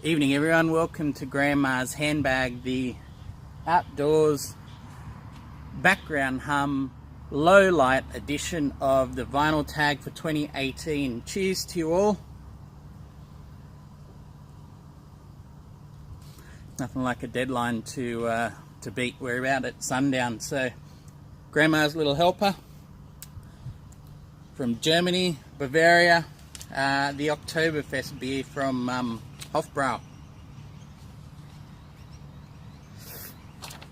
Evening everyone, welcome to Grandma's Handbag, the outdoors background hum low light edition of the vinyl tag for 2018. Cheers to you all. Nothing like a deadline to beat. We're about at sundown, so Grandma's little helper from Germany, Bavaria, the Oktoberfest beer from Hofbrau.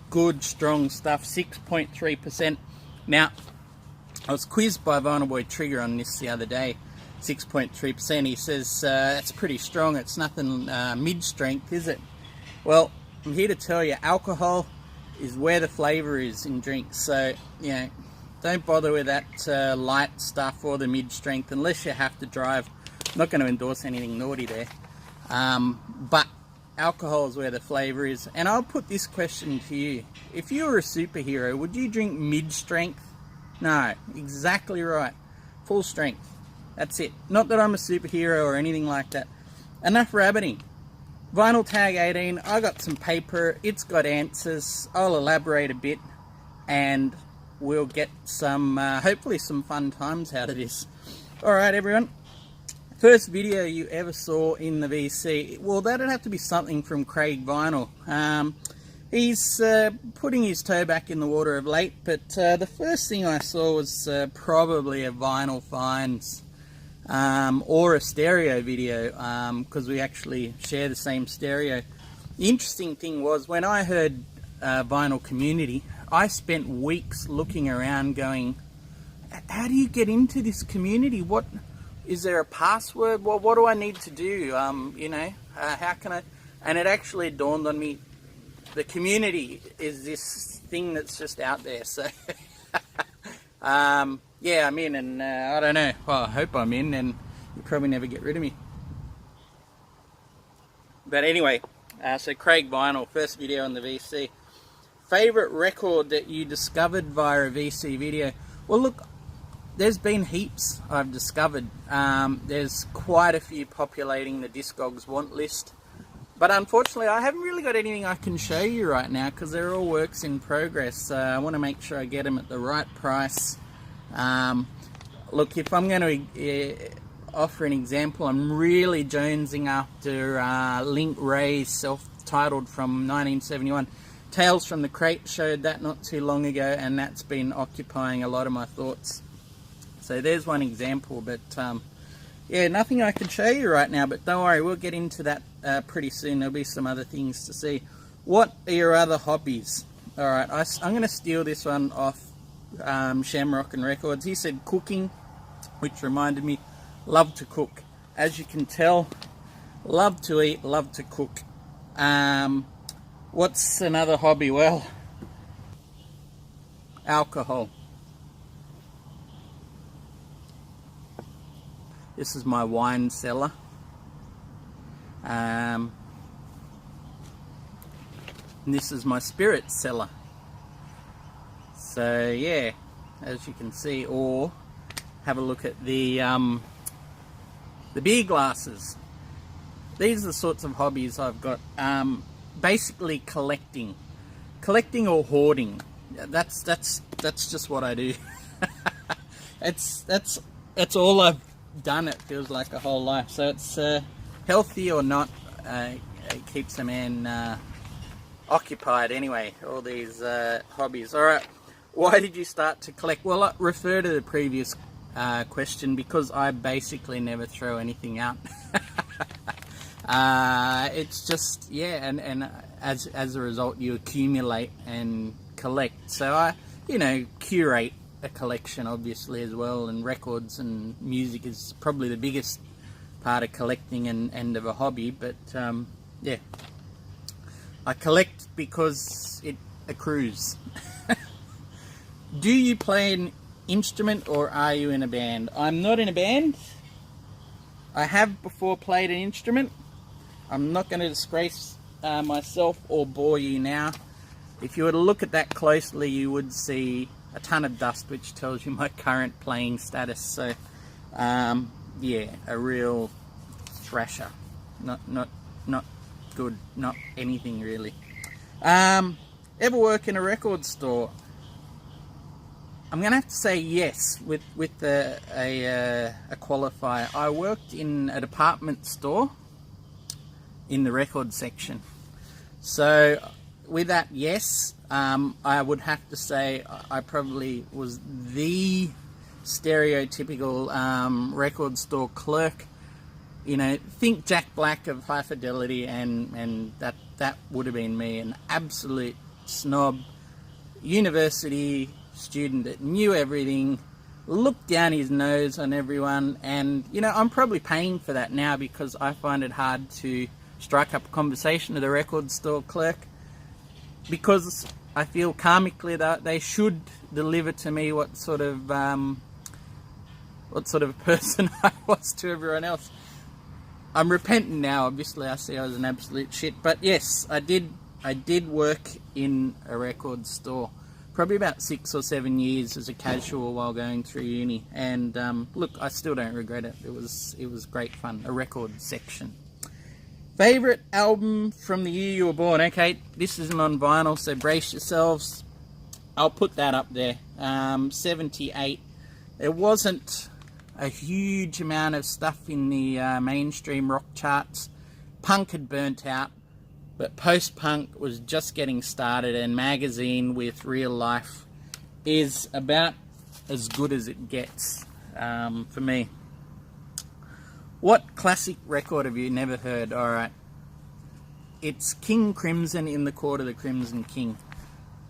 Good strong stuff, 6.3%. Now, I was quizzed by Vinyl Boy Trigger on this the other day. 6.3%. He says that's pretty strong. It's nothing mid-strength, is it? Well, I'm here to tell you, alcohol is where the flavour is in drinks. So, you know, don't bother with that light stuff or the mid-strength unless you have to drive. I'm not going to endorse anything naughty there. But alcohol is where the flavour is. And I'll put this question to you. If you were a superhero, would you drink mid-strength? No, exactly right. Full strength. That's it. Not that I'm a superhero or anything like that. Enough rabbiting. Vinyl tag 18, I got some paper. It's got answers. I'll elaborate a bit and we'll get some, hopefully some fun times out of this. Alright everyone. First video you ever saw in the VC, well, that'd have to be something from Craig Vinyl. He's putting his toe back in the water of late, but the first thing I saw was probably a Vinyl Finds or a stereo video, because we actually share the same stereo. The interesting thing was, when I heard Vinyl Community, I spent weeks looking around going, how do you get into this community? What is there a password? Well, what do I need to do? You know, how can I? And it actually dawned on me, the community is this thing that's just out there. So, yeah, I'm in, and I don't know. Well, I hope I'm in, and you'll probably never get rid of me. But anyway, so Craig Vinyl, first video on the VC. Favorite record that you discovered via a VC video? Well, look, there's been heaps I've discovered. There's quite a few populating the Discogs want list. But unfortunately, I haven't really got anything I can show you right now because they're all works in progress. I want to make sure I get them at the right price. Look, if I'm going to offer an example, I'm really jonesing after Link Ray's self-titled from 1971. Tales from the Crate showed that not too long ago, and that's been occupying a lot of my thoughts. So there's one example, but yeah, nothing I can show you right now, but don't worry, we'll get into that pretty soon. There'll be some other things to see. What are your other hobbies? Alright, I'm going to steal this one off Shamrock and Records. He said cooking, which reminded me, love to cook. As you can tell, love to eat, love to cook. What's another hobby? Well, alcohol. This is my wine cellar. And this is my spirit cellar. So yeah, as you can see, or have a look at the beer glasses. These are the sorts of hobbies I've got. Basically collecting or hoarding. That's just what I do. That's all I've done. It feels like a whole life. So it's healthy or not, it keeps a man occupied anyway, all these hobbies. Alright, why did you start to collect? Well, I refer to the previous question, because I basically never throw anything out. It's just, yeah, and as a result you accumulate and collect. So I, you know, curate a collection obviously as well, and records and music is probably the biggest part of collecting and of a hobby. But yeah, I collect because it accrues. Do you play an instrument, or are you in a band? I'm not in a band. I have before played an instrument. I'm not going to disgrace myself or bore you now. If you were to look at that closely, you would see a ton of dust, which tells you my current playing status. So yeah, a real thrasher, not good, not anything really. Ever work in a record store? I'm going to have to say yes with a qualifier. I worked in a department store in the record section. So with that, yes, I would have to say I probably was the stereotypical record store clerk. You know, think Jack Black of High Fidelity, and that would have been me, an absolute snob, university student that knew everything, looked down his nose on everyone. And you know, I'm probably paying for that now, because I find it hard to strike up a conversation with a record store clerk, because I feel karmically that they should deliver to me what sort of person I was to everyone else. I'm repentant now, obviously. I see I was an absolute shit, but yes, I did work in a record store, probably about 6 or 7 years as a casual while going through uni. And look, I still don't regret it. It was great fun. A record section. Favorite album from the year you were born? Okay, this isn't on vinyl, so brace yourselves. I'll put that up there. 78. There wasn't a huge amount of stuff in the mainstream rock charts. Punk had burnt out, but post-punk was just getting started, and Magazine with Real Life is about as good as it gets for me. What classic record have you never heard? Alright, it's King Crimson, In the Court of the Crimson King.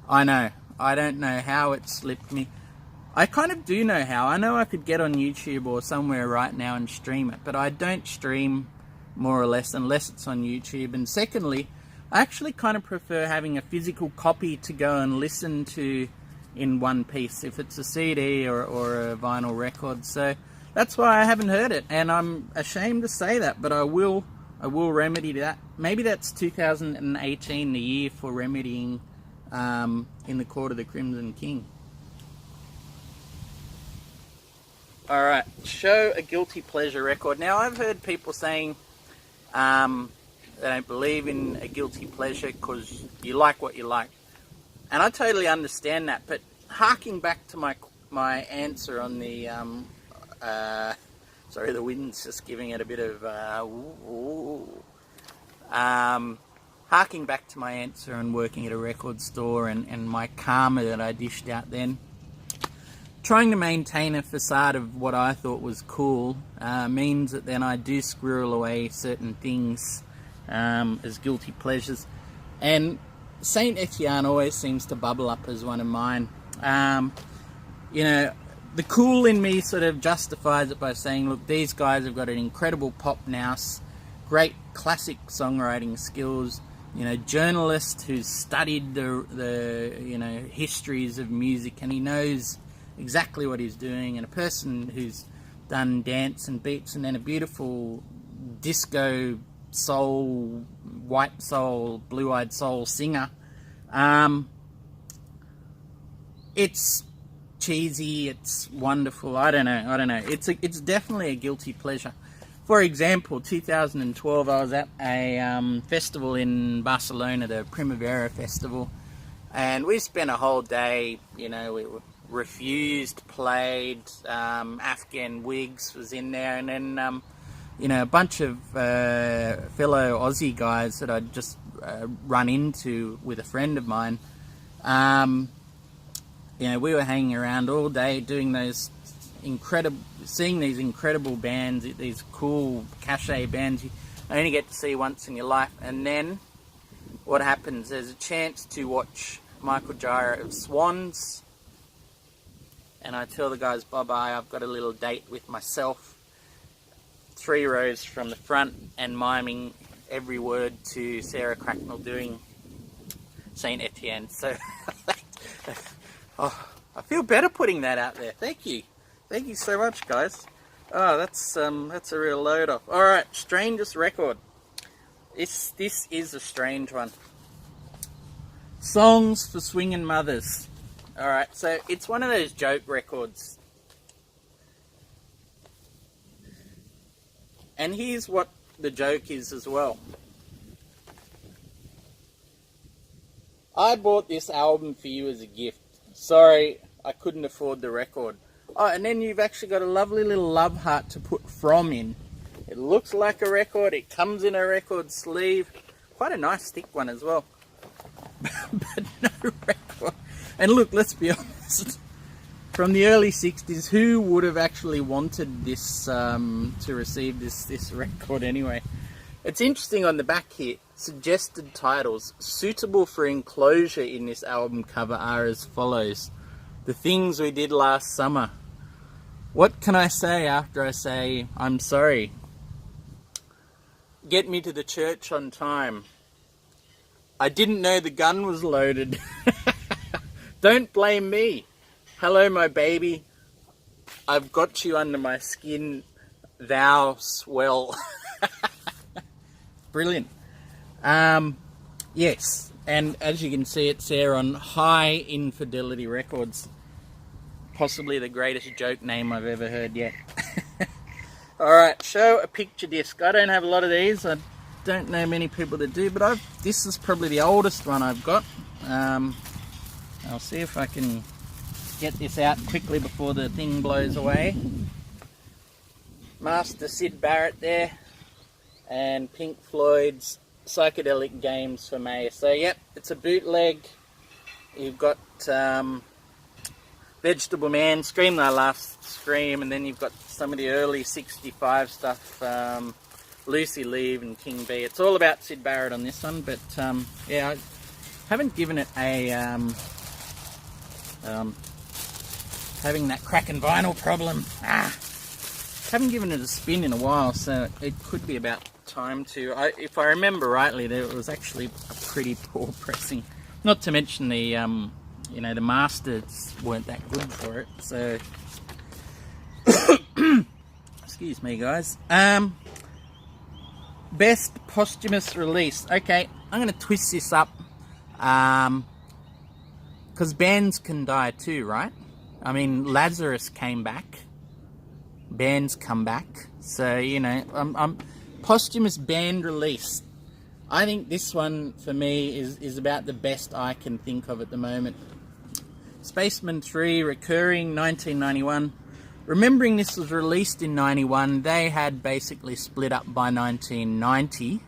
I know, I don't know how it slipped me. I kind of do know how. I know I could get on YouTube or somewhere right now and stream it, but I don't stream, more or less, unless it's on YouTube. And secondly, I actually kind of prefer having a physical copy to go and listen to in one piece, if it's a CD or a vinyl record. So that's why I haven't heard it, and I'm ashamed to say that, but I will remedy that. Maybe that's 2018, the year for remedying In the Court of the Crimson King. Alright, show a guilty pleasure record. Now, I've heard people saying they don't believe in a guilty pleasure because you like what you like. And I totally understand that, but harking back to my answer on the... sorry, the wind's just giving it a bit of... harking back to my answer on working at a record store and my karma that I dished out then, trying to maintain a facade of what I thought was cool means that then I do squirrel away certain things as guilty pleasures. And Saint Etienne always seems to bubble up as one of mine. You know, the cool in me sort of justifies it by saying, look, these guys have got an incredible pop nous, great classic songwriting skills, you know, journalist who's studied the you know, histories of music, and he knows exactly what he's doing, and a person who's done dance and beats, and then a beautiful disco soul, white soul, blue-eyed soul singer. It's cheesy, it's wonderful. I don't know. It's definitely a guilty pleasure. For example, 2012, I was at a festival in Barcelona, the Primavera Festival, and we spent a whole day, you know, we Refused played, Afghan Wigs was in there, and then you know, a bunch of fellow Aussie guys that I'd just run into with a friend of mine. You know, we were hanging around all day doing those seeing these incredible bands, these cool cachet bands you only get to see once in your life. And then what happens? There's a chance to watch Michael Gyra of Swans, and I tell the guys, bye-bye, I've got a little date with myself, 3 rows from the front, and miming every word to Sarah Cracknell doing Saint Etienne. So, oh, I feel better putting that out there. Thank you. Thank you so much, guys. Oh, that's a real load off. Alright, strangest record. This is a strange one. Songs for Swingin' Mothers. Alright, so it's one of those joke records. And here's what the joke is as well. I bought this album for you as a gift. Sorry, I couldn't afford the record. Oh, and then you've actually got a lovely little love heart to put "From" in. It looks like a record. It comes in a record sleeve. Quite a nice thick one as well. But no record. And look, let's be honest. From the early 60s, who would have actually wanted this to receive this record anyway? It's interesting on the back here. Suggested titles suitable for enclosure in this album cover are as follows. The Things We Did Last Summer. What can I say after I say I'm sorry? Get Me to the Church on Time. I Didn't Know the Gun Was Loaded. Don't Blame Me. Hello My Baby. I've Got You Under My Skin. Thou Swell. Brilliant. Yes, and as you can see, it's there on High Infidelity Records. Possibly the greatest joke name I've ever heard yet. Alright, show a picture disc. I don't have a lot of these. I don't know many people that do, but this is probably the oldest one I've got. I'll see if I can get this out quickly before the thing blows away. Master Syd Barrett there, and Pink Floyd's Psychedelic Games for May. So yep, it's a bootleg. You've got Vegetable Man, Scream Thy Last Scream, and then you've got some of the early 65 stuff, Lucy Leave and King B. It's all about Syd Barrett on this one, but yeah, I haven't given it a having that cracking vinyl problem. Haven't given it a spin in a while, so it could be about time to. If I remember rightly, there was actually a pretty poor pressing. Not to mention the you know, the masters weren't that good for it. So excuse me, guys. Best posthumous release. Okay, I'm going to twist this up because bands can die too, right? I mean, Lazarus came back. Bands come back. So, you know, posthumous band release. I think this one, for me, is about the best I can think of at the moment. Spaceman 3, Recurring, 1991. Remembering this was released in 91, they had basically split up by 1990.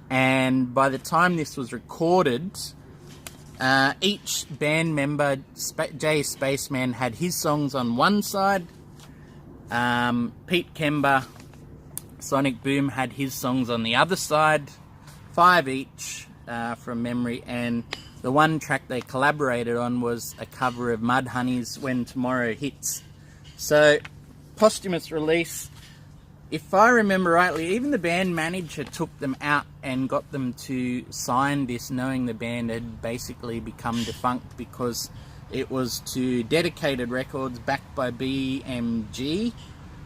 And by the time this was recorded, each band member, Jay Spaceman, had his songs on one side. Pete Kemba, Sonic Boom, had his songs on the other side. 5 each from memory, and the one track they collaborated on was a cover of Mudhoney's When Tomorrow Hits. So, posthumous release. If I remember rightly, even the band manager took them out and got them to sign this, knowing the band had basically become defunct, because it was to Dedicated Records backed by BMG.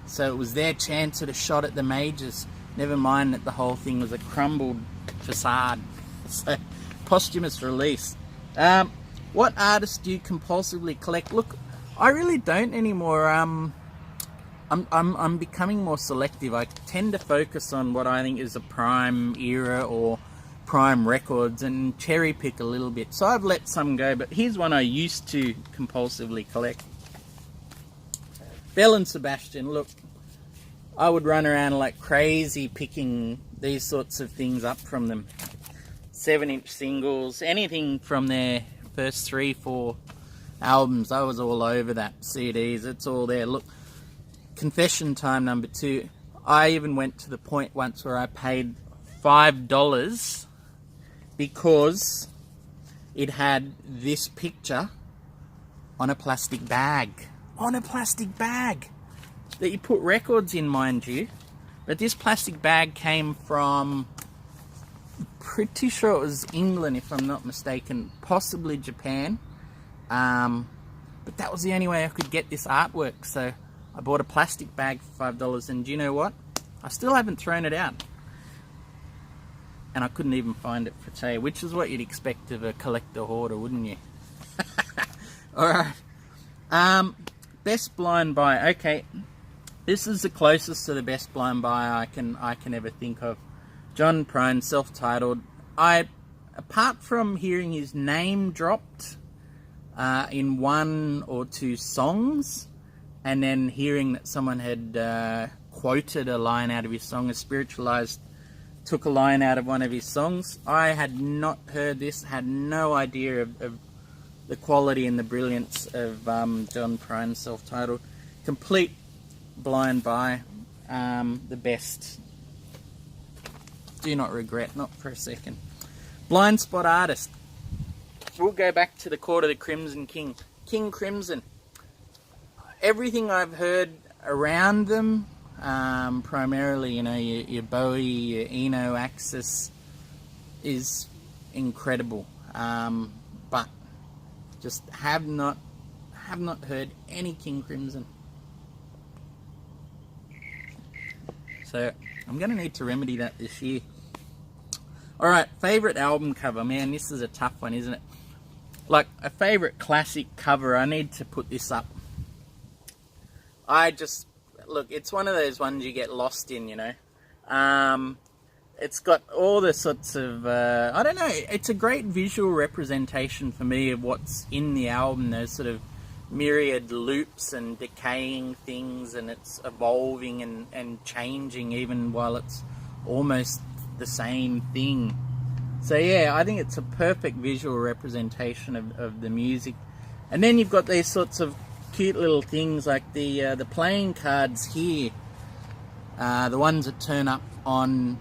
So it was their chance at a shot at the majors. Never mind that the whole thing was a crumbled facade. So, posthumous release. What artists do you compulsively collect? Look, I really don't anymore. I'm becoming more selective. I tend to focus on what I think is a prime era or prime records and cherry pick a little bit. So I've let some go, but here's one I used to compulsively collect. Belle and Sebastian. Look, I would run around like crazy picking these sorts of things up from them. 7-inch singles, anything from their first 3-4 albums. I was all over that. CDs, it's all there. Look, confession time number 2. I even went to the point once where I paid $5 because it had this picture on a plastic bag. On a plastic bag that you put records in, mind you. But this plastic bag came from, pretty sure it was England, if I'm not mistaken, possibly Japan. But that was the only way I could get this artwork. So I bought a plastic bag for $5, and do you know what? I still haven't thrown it out. And I couldn't even find it for today, which is what you'd expect of a collector hoarder, wouldn't you? Alright. Best blind buy. Okay, this is the closest to the best blind buy I can ever think of. John Prine, self-titled. I apart from hearing his name dropped in one or two songs, and then hearing that someone had quoted a line out of his song, a spiritualized took a line out of one of his songs. I had not heard this, had no idea of the quality and the brilliance of John Prine's self-titled. Complete blind buy, the best. Do not regret, not for a second. Blind spot artist. We'll go back to the Court of the Crimson King. King Crimson. Everything I've heard around them, primarily, you know, your Bowie, your Eno, Axis, is incredible. But just have not heard any King Crimson. So I'm going to need to remedy that this year. Alright, favourite album cover. Man, this is a tough one, isn't it? Like, a favourite classic cover. I need to put this up. Look, it's one of those ones you get lost in, you know. It's got all the sorts of, I don't know, it's a great visual representation for me of what's in the album. Those sort of myriad loops and decaying things, and it's evolving and changing even while it's almost the same thing. So yeah, I think it's a perfect visual representation of the music. And then you've got these sorts of cute little things like the playing cards here, the ones that turn up on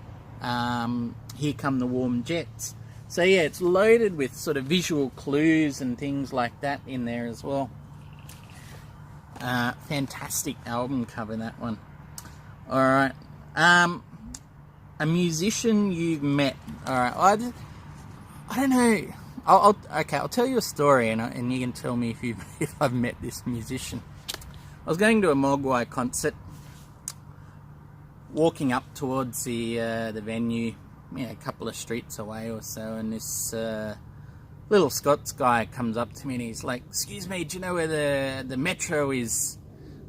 Here Come the Warm Jets. So yeah, it's loaded with sort of visual clues and things like that in there as well. Fantastic album cover, that one. Alright, a musician you've met. Alright, I don't know. I'll tell you a story, and you can tell me if I've met this musician. I was going to a Mogwai concert, walking up towards the venue, you know, a couple of streets away or so, and this little Scots guy comes up to me and he's like, "Excuse me, do you know where the metro is?"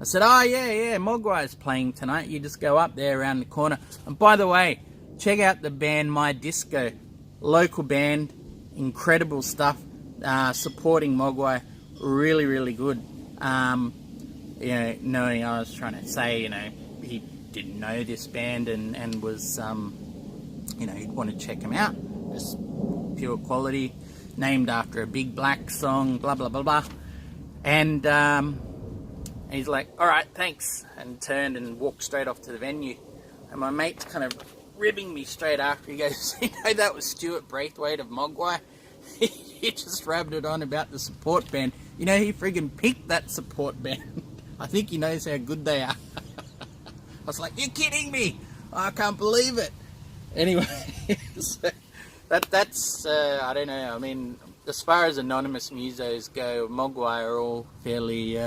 I said, "Oh yeah, Mogwai's playing tonight. You just go up there around the corner. And by the way, check out the band My Disco, local band, incredible stuff, supporting Mogwai, really, really good." You know, knowing I was trying to say, you know, he didn't know this band and was, you know, he'd want to check them out. Just pure quality, named after a Big Black song, blah, blah, blah, blah. And he's like, "All right, thanks," and turned and walked straight off to the venue. And my mate's kind of ribbing me straight after. He goes, "You know, that was Stuart Braithwaite of Mogwai. He just rubbed it on about the support band. You know, he friggin' picked that support band. I think he knows how good they are." I was like, "You're kidding me! I can't believe it." Anyway, so that's I don't know. I mean, as far as anonymous musos go, Mogwai are all fairly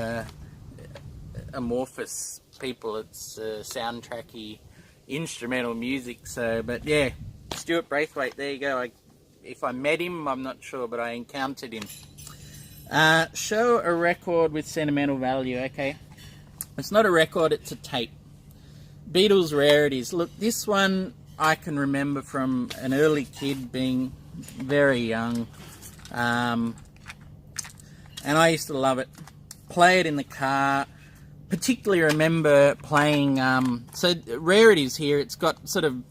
amorphous people. It's soundtracky, instrumental music. So, but yeah, Stuart Braithwaite. There you go. If I met him, I'm not sure, but I encountered him. Show a record with sentimental value. Okay, it's not a record; it's a tape. Beatles rarities. Look, this one I can remember from an early kid, being very young, and I used to love it. Play it in the car. Particularly remember playing. So rarities here. It's got sort of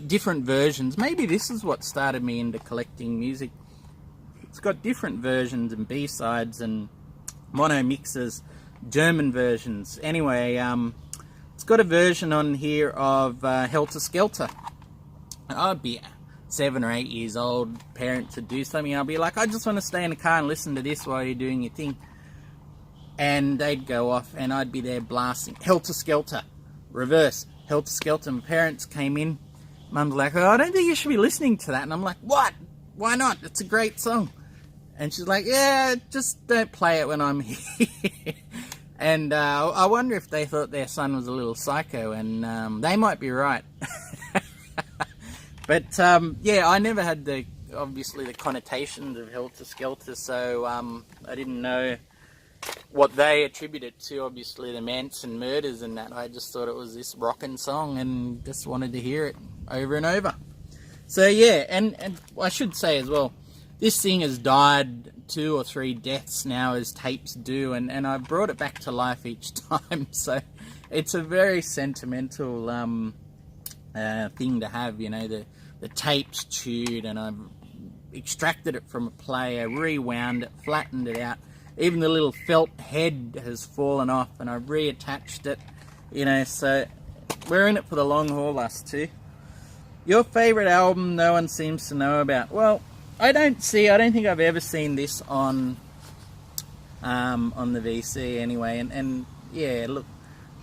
different versions. Maybe this is what started me into collecting music. It's got different versions and B-sides and mono mixes, German versions. Anyway, it's got a version on here of Helter Skelter. I'd be 7 or 8 years old, parents would do something, I'll be like, "I just want to stay in the car and listen to this while you're doing your thing." And they'd go off and I'd be there blasting Helter Skelter, reverse, Helter Skelter. My parents came in, Mum's like, "Oh, I don't think you should be listening to that." And I'm like, "What? Why not? It's a great song." And she's like, "Yeah, just don't play it when I'm here." And I wonder if they thought their son was a little psycho, and they might be right. But yeah, I never had obviously the connotations of Helter Skelter, so I didn't know what they attributed to, obviously the Manson murders and that. I just thought it was this rockin' song and just wanted to hear it over and over. So yeah, and I should say as well, this thing has died 2 or 3 deaths now, as tapes do, and I've brought it back to life each time. So it's a very sentimental thing to have, you know. The tape's chewed, and I've extracted it from a player, rewound it, flattened it out. Even the little felt head has fallen off, and I've reattached it, you know. So we're in it for the long haul, us two. Your favourite album no one seems to know about? Well, I don't think I've ever seen this on the VC anyway, and yeah, look,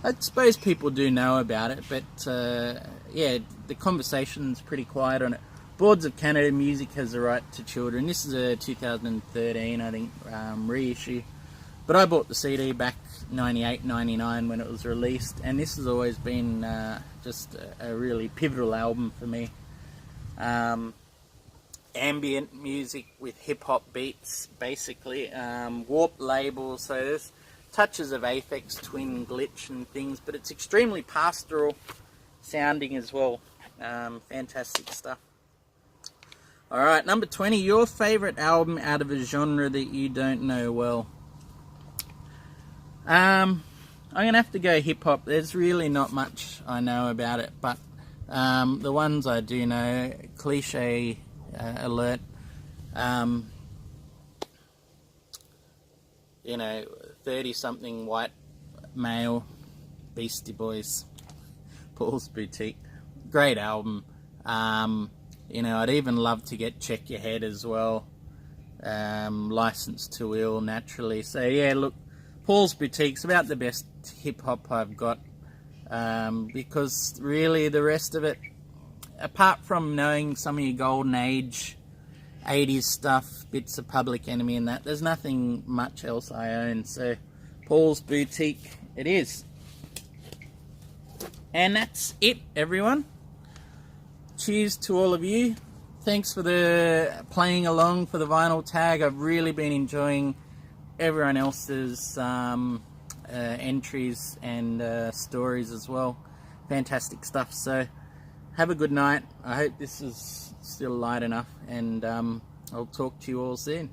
I suppose people do know about it, but yeah, the conversation's pretty quiet on it. Boards of Canada Music Has the Right to Children. This is a 2013, I think, reissue. But I bought the CD back 98, 99 when it was released, and this has always been just a really pivotal album for me. Ambient music with hip-hop beats, basically. Warped labels, so there's touches of Aphex Twin glitch and things, but it's extremely pastoral sounding as well. Fantastic stuff. Alright, number 20, your favourite album out of a genre that you don't know well. I'm going to have to go hip-hop. There's really not much I know about it, but the ones I do know, cliche alert, you know, 30-something white male, Beastie Boys, Paul's Boutique. Great album. You know, I'd even love to get Check Your Head as well. License to Ill, naturally. So yeah, look, Paul's Boutique's about the best hip-hop I've got, because really the rest of it, apart from knowing some of your golden age 80s stuff, bits of Public Enemy and that, there's nothing much else I own. So Paul's Boutique it is. And that's it, everyone. Cheers to all of you. Thanks for the playing along for the vinyl tag. I've really been enjoying everyone else's entries and stories as well. Fantastic stuff. So have a good night. I hope this is still light enough, and I'll talk to you all soon.